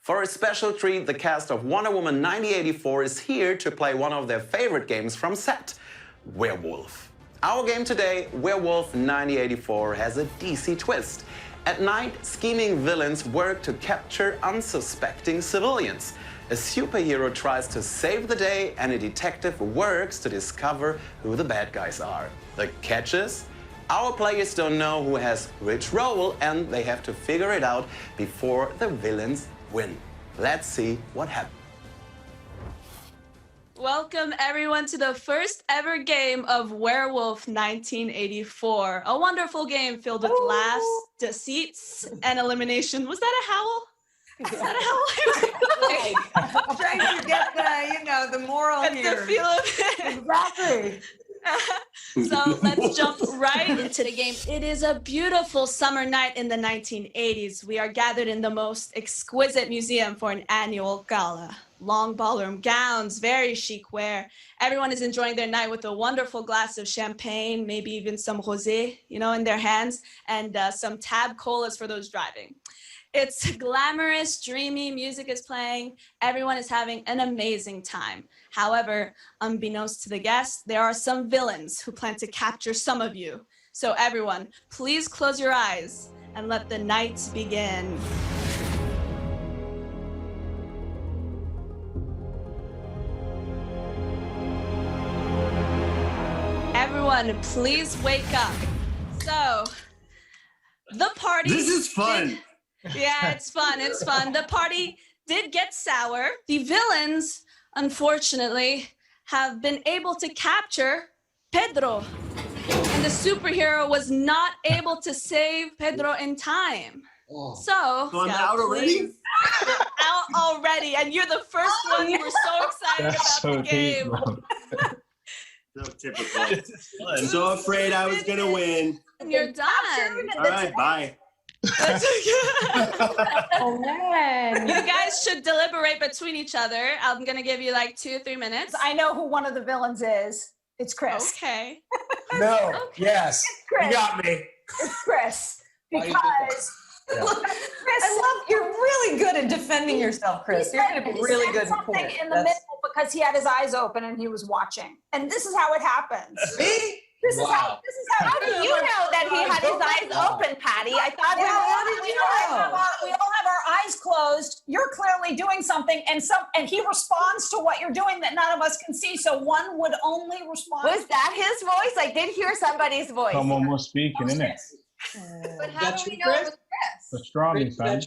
For a special treat, the cast of Wonder Woman 9084 is here to play one of their favorite games from set, Werewolf. Our game today, Werewolf 9084, has a DC twist. At night, scheming villains work to capture unsuspecting civilians. A superhero tries to save the day, and a detective works to discover who the bad guys are. The catch is, our players don't know who has which role, and they have to figure it out before the villains win. Let's see what happens. Welcome everyone to the first ever game of Werewolf 1984. A wonderful game filled with laughs, deceits, and elimination. Was that a howl? Is that a howl? I'm trying to get the, the moral Get here. the feel of it. Exactly. So let's jump right into the game. It is a beautiful summer night in the 1980s. We are gathered in the most exquisite museum for an annual gala. Long ballroom gowns, very chic wear. Everyone is enjoying their night with a wonderful glass of champagne, maybe even some rosé, in their hands, and some tab colas for those driving. It's glamorous, dreamy, music is playing. Everyone is having an amazing time. However, unbeknownst to the guests, there are some villains who plan to capture some of you. So everyone, please close your eyes and let the night begin. Everyone, please wake up. So, the party. This is fun. Yeah, it's fun. It's fun. The party did get sour. The villains, unfortunately, have been able to capture Pedro. And the superhero was not able to save Pedro in time. Oh. So I'm out already? You're out already. And you're the first one. You were so excited about the game. So typical. I'm so afraid I was going to win. You're done. All right, bye. Oh man. You guys should deliberate between each other. I'm gonna give you like 2 or 3 minutes. I know who one of the villains is. It's Chris. Okay. No. Okay. Yes. Chris. You got me. It's Chris. Why do you think Because Yeah. Chris, I love you're really good at defending yourself, Chris. You're going to be really good in something court. in the middle because he had his eyes open and he was watching. And this is how it happens. Me? This is how How do you know that he had his eyes open, Patty? I thought we all have our eyes closed. You're clearly doing something, and he responds to what you're doing that none of us can see. So one would only respond. Was that his voice? I did hear somebody's voice. Someone was speaking, isn't it? But how do we know it was Chris? The strongest, son.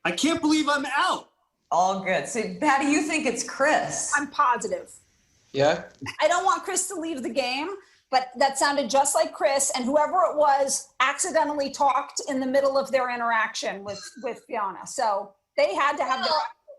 I can't believe I'm out. All good. See, Patty, you think it's Chris. I'm positive. Yeah. I don't want Chris to leave the game, but that sounded just like Chris, and whoever it was accidentally talked in the middle of their interaction with Fiona. So they had to have their.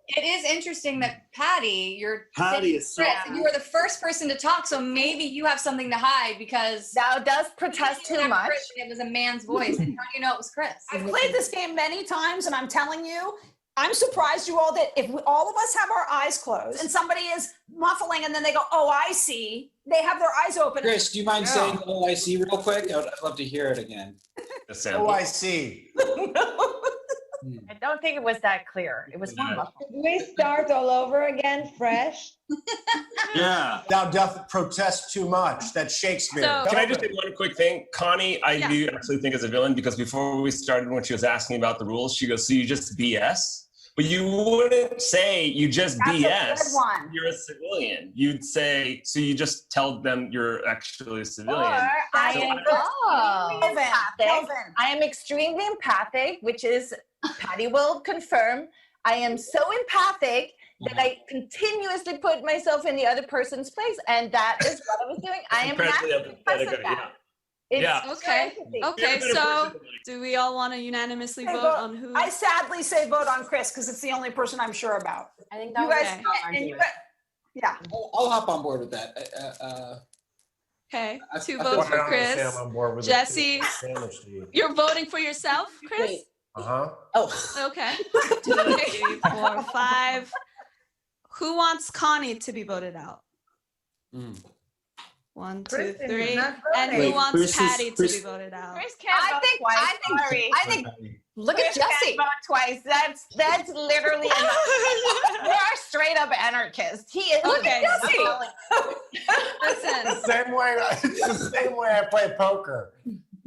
It is interesting that Patty, Patty is so Chris, you were the first person to talk, so maybe you have something to hide because Thou does protest too much. Chris, it was a man's voice. And how do you know it was Chris? I've played this game many times, and I'm telling you, I'm surprised you all that if all of us have our eyes closed and somebody is muffling and then they go, "Oh, I see," they have their eyes open. Chris, do you mind saying OIC real quick? I'd love to hear it again. Oh, I see. I don't think it was that clear. It was more muffled. We start all over again, fresh. Yeah. Thou doth protest too much. That's Shakespeare. So- Can I just say one quick thing? Connie, I do actually think is a villain because before we started, when she was asking about the rules, she goes, "So you just BS?" But you wouldn't say you just That's a BS. good one. You're a civilian. You'd say, so you just tell them you're actually a civilian. Or I So am Kelvin, empathic. Kelvin. I am extremely empathic, which is, Patty will confirm, I am so empathic that I continuously put myself in the other person's place. And that is what I was doing. I am Incredibly not because of empathetic, that. Yeah. It's Okay. empathy. Okay, so do we all want to unanimously vote on who? I sadly say vote on Chris because it's the only person I'm sure about. I think You that guys, was and you guys, yeah. I'll hop on board with that. Okay, I 2 feel votes for I'm Chris. on board with Jesse, Sandwich to you. you're voting for yourself, Chris? Uh-huh. Oh, Okay. 2, 3, 4, 5. Who wants Connie to be voted out? 1, 2, Kristen is 3. not And voting. who wants Chris is- Patty to Chris- be voted out? Chris can't vote twice. I think, look at Chris can't Jesse. vote twice. That's literally they are straight up anarchists. He is. Okay. It's Listen, the same way. It's the same way I play poker.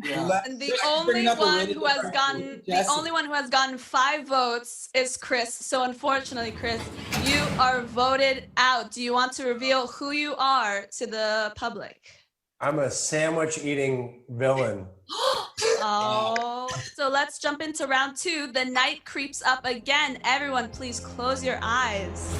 Yeah. and the Bringing only up a one really who good has point. gotten the Jesse. only one who has gotten 5 votes is Chris. So unfortunately, Chris, you are voted out. Do you want to reveal who you are to the public? I'm a sandwich eating villain. Oh, so let's jump into round 2. The night creeps up again. Everyone, please close your eyes.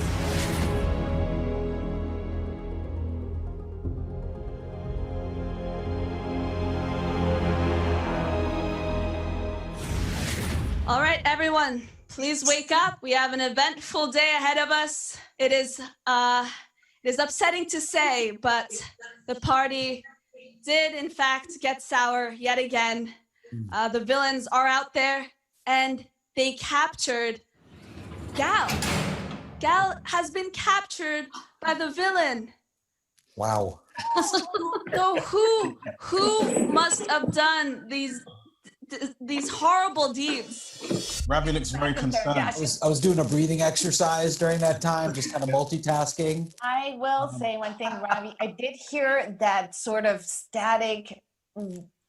All right, everyone, please wake up. We have an eventful day ahead of us. It is upsetting to say, but the party did in fact get sour yet again. The villains are out there and they captured Gal. Gal has been captured by the villain. Wow. So who must have done these horrible deeds? Ravi looks very concerned. I was doing a breathing exercise during that time, just kind of multitasking. I will say one thing, Ravi. I did hear that sort of static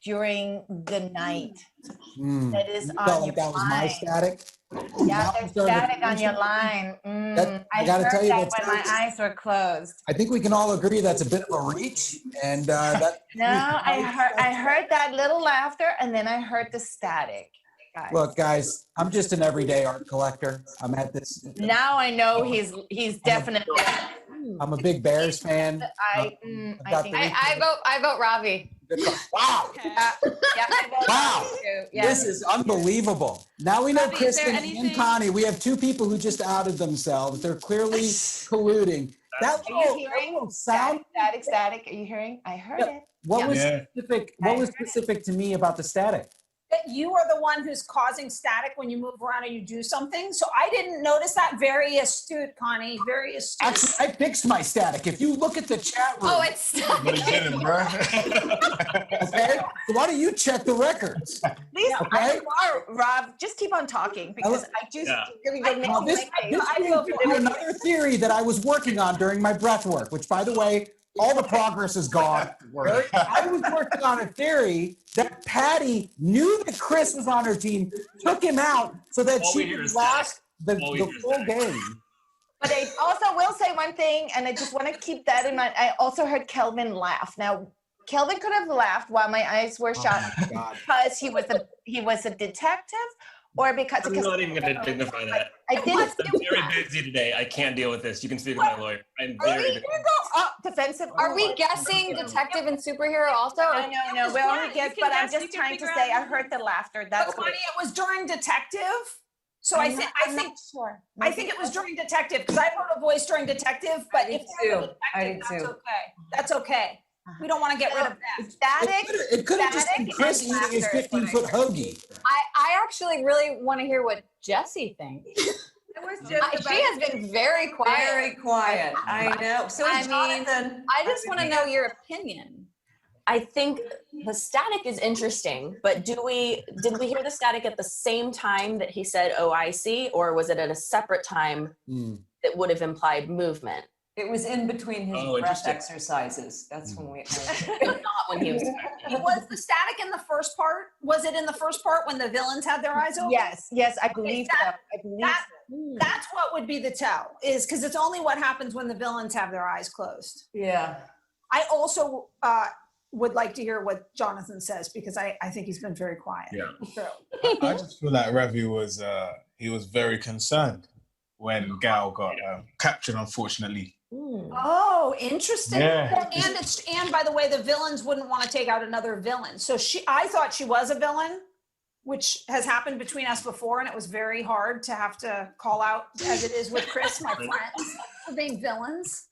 during the night. That is You on felt your like that was my line. static? Yeah, Now there's I'm starting to static on your line. I I gotta heard tell you, that that's when my eyes were closed. I think we can all agree that's a bit of a reach, and that. No, I heard that little laughter, and then I heard the static. Guys. Look, guys, I'm just an everyday art collector. I'm at this. Now I know he's definitely. I'm a big Bears fan. I got think the- I vote Ravi. Wow! yeah, I vote Wow! Ravi too. Yeah. This is unbelievable. Now we know Ravi, is there Kristen anything- and Connie. We have 2 people who just outed themselves. They're clearly colluding. That Are you hearing little sound. static? Are you hearing? I heard it. What was Yeah. specific? What was specific to me about the static? That you are the one who's causing static when you move around or you do something. So I didn't notice that. Very astute, Connie. Very astute. Actually, I fixed my static. If you look at the chat room, Oh, it's okay. So why don't you check the records? Please, Okay. Rob, just keep on talking because I just really don't Now, know. this brings me to another theory that I was working on during my breath work, which, by the way, all the progress is gone. I was working on a theory that Patty knew that Chris was on her team, took him out so that All we she hear is lost the All we hear is full static. game. But I also will say one thing, and I just want to keep that in mind. I also heard Kelvin laugh. Now, Kelvin could have laughed while my eyes were shut because he was a detective, or because I'm not even going to dignify that. I didn't. I'm very busy today. I can't deal with this. You can speak with my lawyer. I'm Are very we busy. gonna go up defensive? Are we guessing detective and superhero also? No. We only guess, you can but I'm guess, you just can trying to figure say out. I heard the laughter. But That's Connie, it was during detective. So I'm I not think sure. I think it was during detective because I heard a voice during detective. But did if it was too. I did detective, that's too. okay. That's okay. We don't want to get rid of that. Static. It could have just been static Chris and eating his laughter is what I 15-foot heard. hoagie. I actually really want to hear what Jesse thinks. She has been very quiet. Very quiet. I know. So I is mean, Jonathan. I just want to know your opinion. I think the static is interesting, but did we hear the static at the same time that he said, "Oh, I see," or was it at a separate time that would have implied movement? It was in between his breath interesting. exercises. That's when we. Not when he was. Was the static in the first part? Was it in the first part when the villains had their eyes open? Yes, I believe so. I believe so. That's what would be the tell, is because it's only what happens when the villains have their eyes closed. Yeah. I also would like to hear what Jonathan says because I think he's been very quiet. Yeah. I just feel like Ravi was he was very concerned when Gal got captured, unfortunately. Oh, interesting. Yeah. And by the way, the villains wouldn't want to take out another villain. So I thought she was a villain, which has happened between us before, and it was very hard to have to call out, as it is with Chris, my friends, for being villains.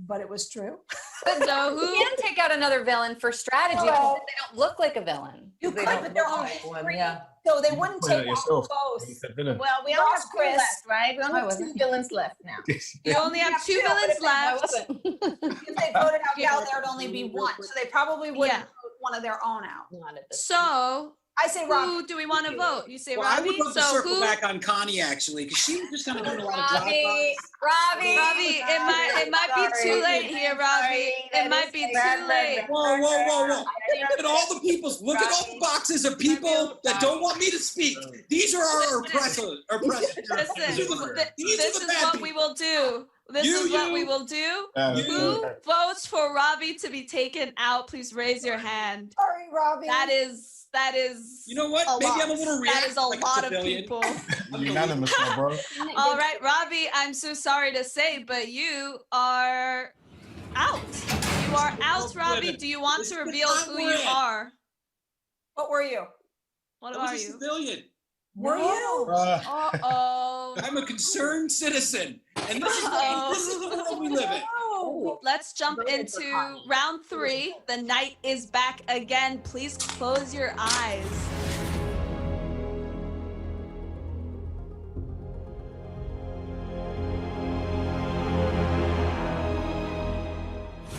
But it was true. So who can take out another villain for strategy because they don't look like a villain? You could, They don't but they're look only like one, three. yeah. So they wouldn't Point at take out yourself. both. You said villain. Well, we only have Lost two Chris. left, right? We only have wasn't. two villains left now. You only have two villains left. If they voted out Gal, there would only be one. So they probably wouldn't Yeah. vote one of their own out. Not at this So I say Robbie. who do we want to vote? You say Well, I Robbie? would love to So circle who? back on Connie actually, because she was just kind of doing a lot of Robbie, drive-bys. Robbie, It might be too late here, Robbie. It might be too late. Whoa, whoa, whoa, whoa. Look at all the people, look at all the boxes of people that don't want me to speak. These are our oppressors. Listen, this is what we will do. This is what we will do. Who votes for Robbie to be taken out? Please raise your hand. Sorry, Robbie. That is. You know what? Maybe I'm a little That is a like lot of civilian. people. Unanimous, my bro. All right, Robbie, I'm so sorry to say, but you are out. You are out, Robbie. Do you want to reveal who you are? What were you? What I was are a you? civilian. Were you? Uh-oh. I'm a concerned citizen. And this is the world we live in. Let's jump into round 3. The night is back again. Please close your eyes.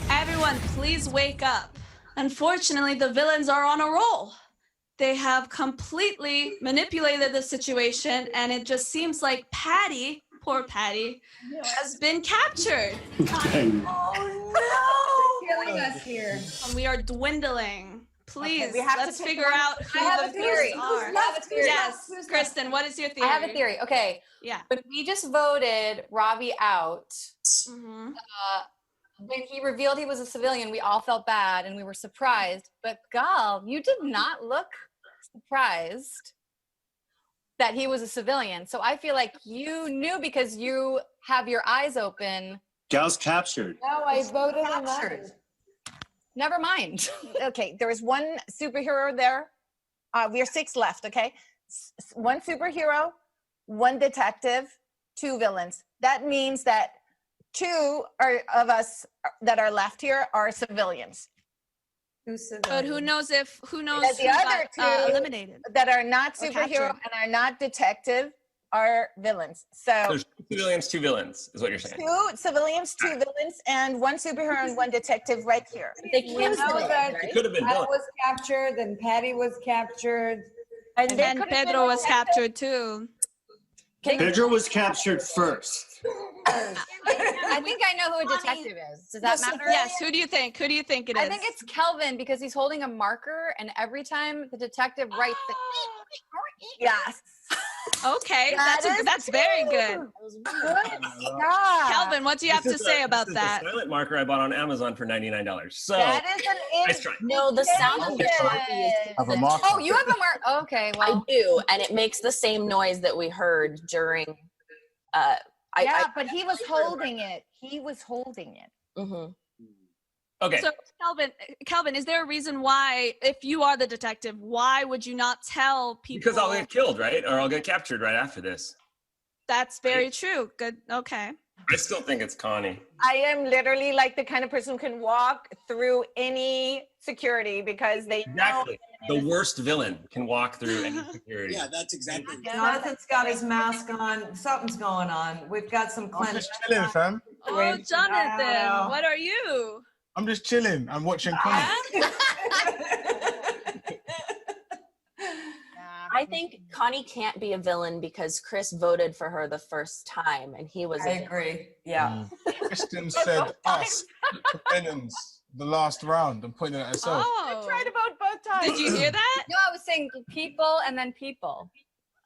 Everyone, please wake up. Unfortunately, the villains are on a roll. They have completely manipulated the situation, and it just seems like Patty, poor Patty, has been captured. Killing us here. And we are dwindling. Please, we have to let's pick figure one. out who I have the a theory. villains are. I have a theory. Yes, Kristen, what is your theory? I have a theory. Okay. Yeah. When we just voted Robbie out, Mhm. when he revealed he was a civilian, we all felt bad and we were surprised. But Gal, you did not look surprised that he was a civilian. So I feel like you knew because you have your eyes open. Gal's captured. No, I voted on that. Never mind. Okay, there was one superhero there. We are 6 left, okay? One superhero, one detective, 2 villains. That means that 2 of us that are left here are civilians. But who knows And who the got other 2 eliminated? that are not Or superhero captured. and are not detective are villains. So There's 2 civilians, 2 villains, is what you're saying. 2 civilians, 2 villains, and 1 superhero and 1 detective right here. They can't know that It could have been I villains. was captured and Patty was captured. And they And could have Pedro been was captured too. Pedro was captured first. I think I know who a detective is. Does that matter? Yes, who do you think? Who do you think it is? I think it's Kelvin because he's holding a marker, and every time the detective writes the Yes. Okay, That is that's very good. Good job. Calvin, what do you have to say about that? This is a silent marker I bought on Amazon for $99. So That is an nice try. No, the sound of the coffee Have a is. marker. Oh, you have a mark. Okay, I well, do, and it makes the same noise that we heard during. Yeah, but he was holding it. He was holding it. Mhm. Okay. So, Calvin, is there a reason why, if you are the detective, why would you not tell people? Because I'll get killed, right? Or I'll get captured right after this. That's very true. Good. Okay. I still think it's Connie. I am literally like the kind of person who can walk through any security because they Exactly. The worst villain can walk through any security. Yeah, that's exactly. Jonathan's got his mask on. Something's going on. We've got some I'm clenched. just chilling, fam. Oh, Jonathan, what are you? I'm just chilling. I'm watching Connie. I think Connie can't be a villain because Chris voted for her the first time, and he was. I agree. Yeah. Kristen said us, the villains, the last round, and pointed at herself. Oh. I tried to vote both times. Did you hear that? no, I was saying people and then people.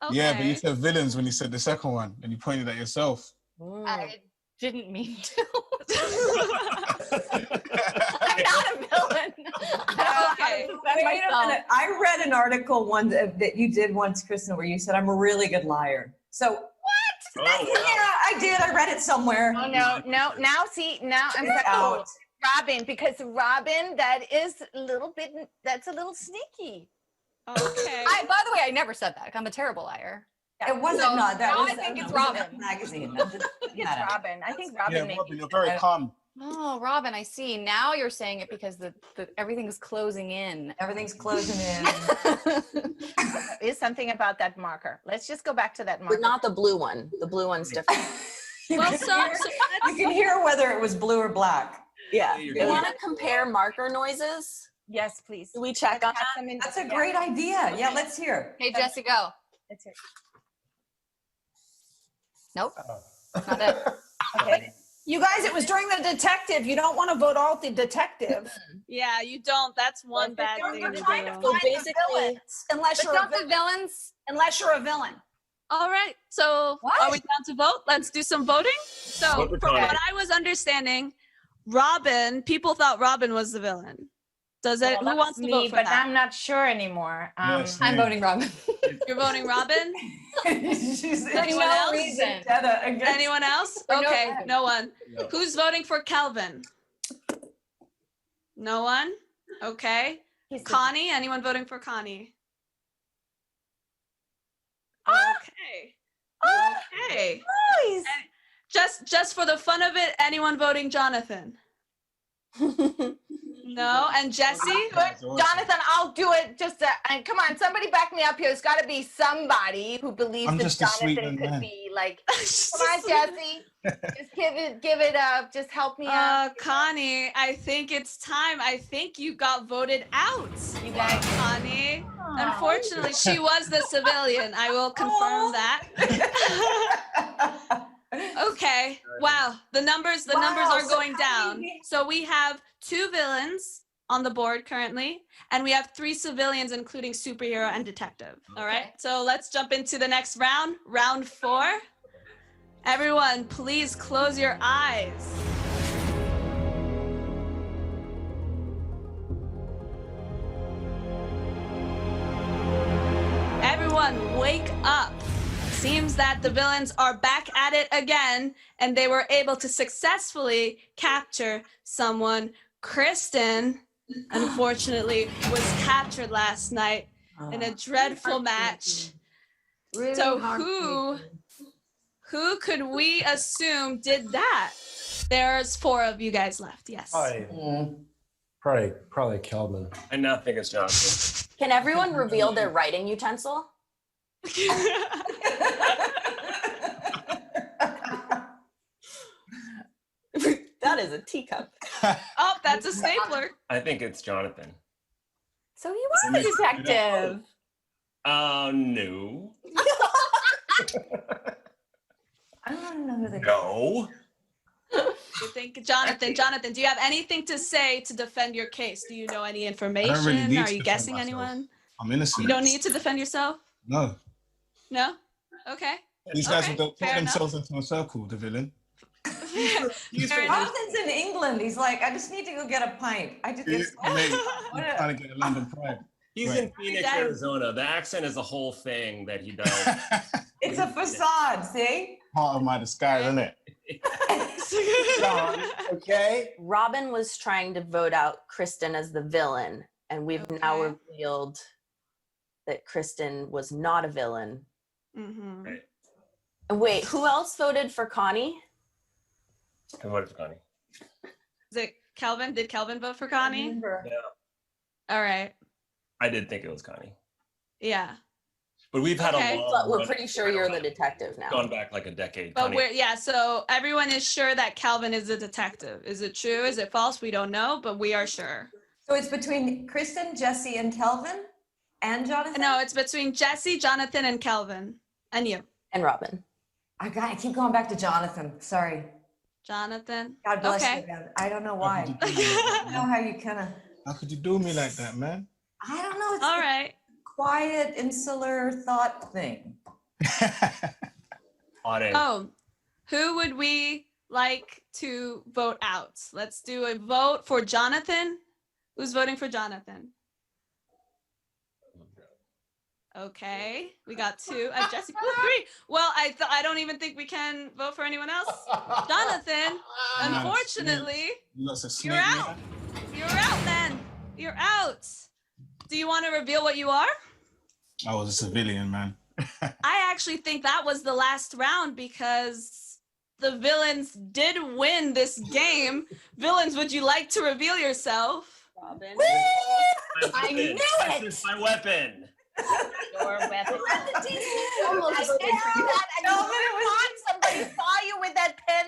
Okay. Yeah, but you said villains when you said the second one, and you pointed at yourself. I didn't mean to. I'm not a villain. Okay. Wait a minute. I read an article one that you did once, Kristen, where you said I'm a really good liar. So Oh, wow. yeah, I did. I read it somewhere. Oh no. Now see, now I'm Out. Robin, because Robin, that's a little sneaky. Okay. By the way, I never said that. I'm a terrible liar. It wasn't So not that. now Was, I think it's that was Robin. Magazine. I think it's Robin. I think Robin Yeah, made Robin, you. you're very calm. Oh, Robin, I see. Now you're saying it because the everything's closing in. Everything's closing in. There is something about that marker. Let's just go back to that marker. But not the blue one. The blue one's different. Well, You can hear whether it was blue or black. Yeah. You want to compare marker noises? Yes, please. Do we check on that? That's a great idea. Yeah, let's hear. Hey, Jesse, go. Let's hear. Nope. Not it. Okay. You guys, it was during the detective. You don't want to vote out the detective. Yeah, you don't. That's one bad thing to do. So basically, Unless you're a Don't the villains. unless you're a villain. All right. So are we down to vote? Let's do some voting. So Vote for from Connie. what I was understanding, Robin, people thought Robin was the villain. Does it? Well, Who wants to me, vote for but that? I'm not sure anymore. Yes, I'm me. voting Robin. You're voting Robin? Anyone else? reason. Anyone else? For no Okay, reason. no one. No. Who's voting for Kelvin? No one? Okay. He's the- Connie? Anyone voting for Connie? Okay. Okay. Nice. Just for the fun of it, anyone voting Jonathan? No? And Jesse? That's awesome. Jonathan, I'll do it. Just and come on, somebody back me up here. It's got to be somebody who believes I'm that just a sweet Jonathan young could man. be like. Come on, Jesse. Just give it up. Just help me out. Connie, I think it's time. I think you got voted out. You guys. Connie. Unfortunately, she was the civilian. I will confirm that. Okay. Wow. The numbers are so going how down. many- So we have 2 villains on the board currently, and we have 3 civilians, including superhero and detective. All right. So let's jump into the next round. Round 4. Everyone, please close your eyes. Everyone, wake up. Seems that the villains are back at it again, and they were able to successfully capture someone. Kristen, unfortunately, was captured last night in a dreadful match. So who could we assume did that? There's 4 of you guys left. Yes. Probably Kelvin. I now think it's Jonathan. Can everyone reveal their writing utensil? That is a teacup. Oh, that's a stapler. I think it's Jonathan. So you are a detective. No. I don't know who they No. You think Jonathan, do you have anything to say to defend your case? Do you know any information? really need Are to you defend guessing myself. anyone? I'm innocent. You don't need to defend yourself? No. No? Okay. These guys Okay, will put fair themselves into a circle, the villain. Fair enough. Jonathan's in England. He's like, I just need to go get a pint. I just Mate, I'm trying to get a London Pride. He's Right. in Phoenix, That- Arizona. The accent is a whole thing that he does. It's a facade, see? Part of my disguise, isn't it? Okay. Robin was trying to vote out Kristen as the villain, and we've now Okay. revealed that Kristen was not a villain. Mhm. Right. And wait, who else voted for Connie? I voted for Connie. Is it Kelvin? Did Kelvin vote for Connie? Yeah. All right. I did think it was Connie. Yeah. But we've had Okay. a long But we're run. pretty sure you're the detective now. Gone back like a decade. But Connie. so everyone is sure that Calvin is a detective. Is it true? Is it false? We don't know, but we are sure. So it's between Kristen, Jesse, and Kelvin and Jonathan? No, it's between Jesse, Jonathan, and Kelvin. And you. And Robin. I keep going back to Jonathan. Sorry. Jonathan. God bless Okay. you, man. I don't know why. I don't know how you kind of, How could you do me like that, man? I don't know. It's All the right. quiet, insular thought thing. Oh, who would we like to vote out? Let's do a vote for Jonathan. Who's voting for Jonathan? Okay, we got 2. Jesse, 3. Well, I don't even think we can vote for anyone else. Jonathan, unfortunately, you're out. You're out, then. You're out. Do you want to reveal what you are? I was a civilian, man. I actually think that was the last round because the villains did win this game. Villains, would you like to reveal yourself? Robin. I knew it. This is my weapon. Your weapon. I thought somebody saw you with that pen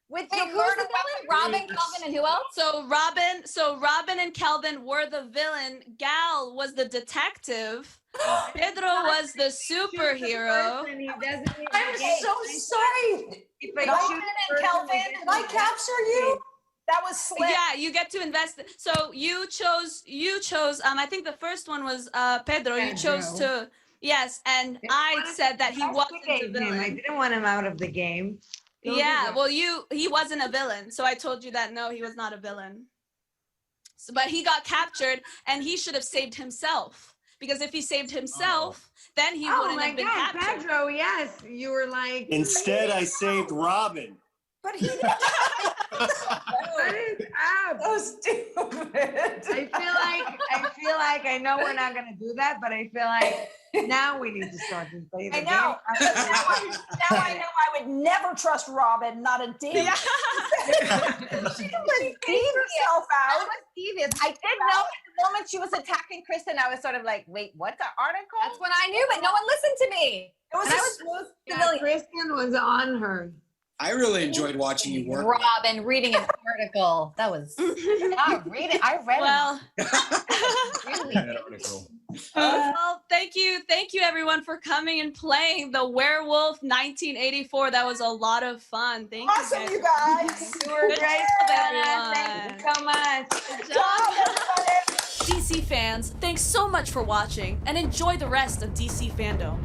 with Wait, your who's the murder villain? Robin, Calvin, and who else? So Robin and Calvin were the villain. Gal was the detective. Pedro was the superhero. I'm so sorry. Robin and Kelvin, did I capture you? That was slick. Yeah, you get to invest. So you chose, I think the first one was Pedro. You chose to, yes. And I said that he wasn't a I villain. didn't want him out of the game. Yeah, well, he wasn't a villain. So I told you that, no, he was not a villain. So, but he got captured and he should have saved himself. Because if he saved himself, then he wouldn't have been captured. Pedro, yes. You were like. Instead, I saved Robin. But he didn't. What is up? So stupid. I feel like I know we're not gonna do that, but I feel like now we need to start to play the I know. game. Now I know I would never trust Robin, not a day. Yeah. She gave herself I out. was devious. I did know at the moment she was attacking Kristen, I was sort of like, wait, what, the article? That's when I knew, but no one listened to me. It was And I a was- smooth Yeah, civilian. Kristen was on her. I really enjoyed watching you work. Robin reading an article. That was. I read it. I read Well, That article. well, thank you everyone for coming and playing the Werewolf 1984. That was a lot of fun. Thank Awesome, you you guys. You were Good great, job, Fiona. everyone. Thank you so much. Good job. DC fans, thanks so much for watching and enjoy the rest of DC FanDome.